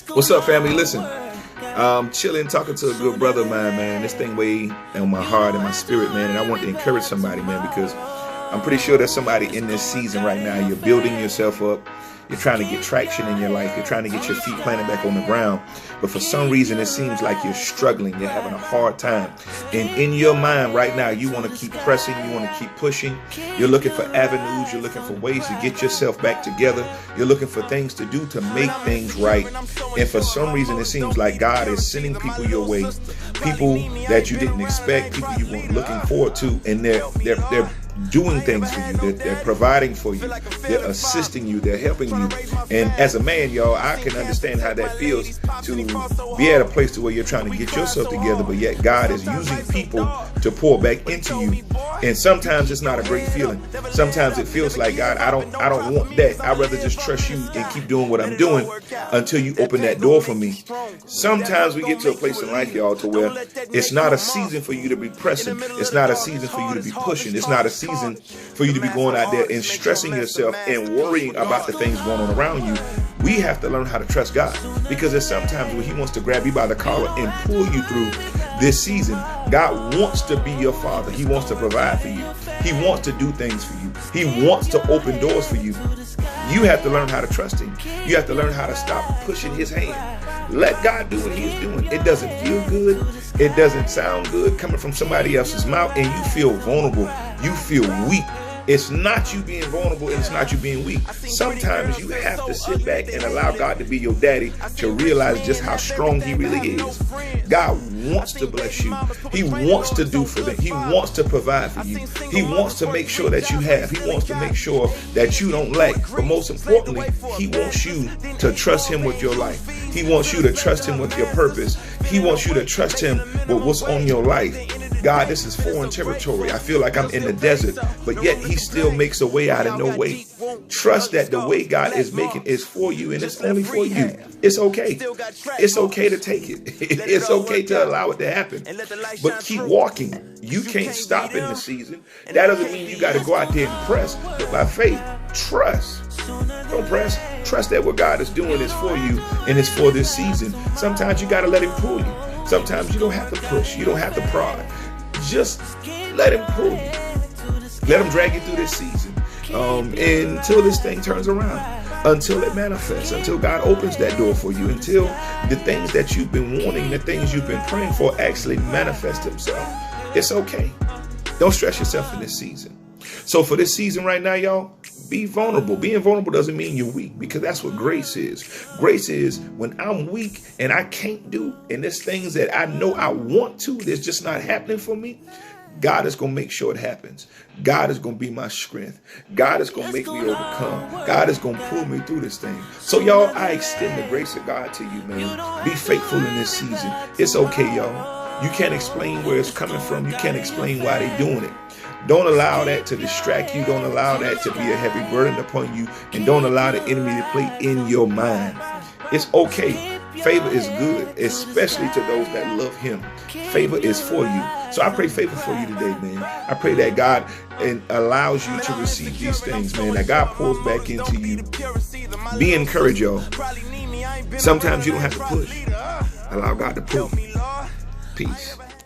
What's up, family? Listen, chilling, talking to a good brother of mine, man. This thing weighed on my heart and my spirit, man, and I want to encourage somebody, man, because I'm pretty sure there's somebody in this season right now. You're building yourself up. You're trying to get traction in your life. You're trying to get your feet planted back on the ground. But for some reason, it seems like you're struggling. You're having a hard time. And in your mind right now, you want to keep pressing. You want to keep pushing. You're looking for avenues. You're looking for ways to get yourself back together. You're looking for things to do to make things right. And for some reason, it seems like God is sending people your way. People that you didn't expect. People you weren't looking forward to. And they're doing things for you. They're providing for you. They're assisting you. They're helping you. And as a man, y'all, I can understand how that feels to be at a place to where you're trying to get yourself together, but yet God is using people to pour back into you. And sometimes it's not a great feeling. Sometimes it feels like, God, I don't want that. I'd rather just trust you and keep doing what I'm doing until you open that door for me. Sometimes we get to a place in life, y'all, to where it's not a season for you to be pressing. It's not a season for you to be pushing. It's not a season for you to be going out there and stressing yourself and worrying about the things going on around you. We have to learn how to trust God, because there's sometimes where he wants to grab you by the collar and pull you through this season. God wants to be your father. He wants to provide for you. He wants to do things for you. He wants to open doors for you. You have to learn how to trust him. You have to learn how to stop pushing his hand. Let God do what he's doing. It doesn't feel good. It doesn't sound good coming from somebody else's mouth, and you feel vulnerable. You feel weak. It's not you being vulnerable, and it's not you being weak. Sometimes you have to sit back and allow God to be your daddy to realize just how strong he really is. God wants to bless you. He wants to do for them. He wants to provide for you. He wants to make sure that you have. He wants to make sure that you don't lack. But most importantly, he wants you to trust him with your life. He wants you to trust him with your purpose. He wants you to trust him with what's on your life. God, this is foreign territory. I feel like I'm in the desert, but yet he still makes a way out of no way. Trust that the way God is making is for you, and it's only for you. It's okay. It's okay to take it. It's okay to allow it to happen. But keep walking. You can't stop in the season. That doesn't mean you got to go out there and press, but by faith, trust. Don't press. Trust that what God is doing is for you, and it's for this season. Sometimes you got to let him pull you. Sometimes you don't have to push. You don't have to prod. Just let him pull you. Let him drag you through this season until this thing turns around, until it manifests, until God opens that door for you, until the things that you've been wanting, the things you've been praying for actually manifest themselves. It's okay. Don't stress yourself in this season. So for this season right now, y'all, be vulnerable. Being vulnerable doesn't mean you're weak, because that's what grace is. Grace is when I'm weak and I can't do, and there's things that I know I want to, that's just not happening for me. God is going to make sure it happens. God is going to be my strength. God is going to make me overcome. God is going to pull me through this thing. So, y'all, I extend the grace of God to you, man. Be faithful in this season. It's okay, y'all. You can't explain where it's coming from. You can't explain why they're doing it. Don't allow that to distract you. Don't allow that to be a heavy burden upon you. And don't allow the enemy to play in your mind. It's okay. Favor is good, especially to those that love him. Favor is for you. So I pray favor for you today, man. I pray that God allows you to receive these things, man. That God pours back into you. Be encouraged, y'all. Sometimes you don't have to push. Allow God to pull. Peace.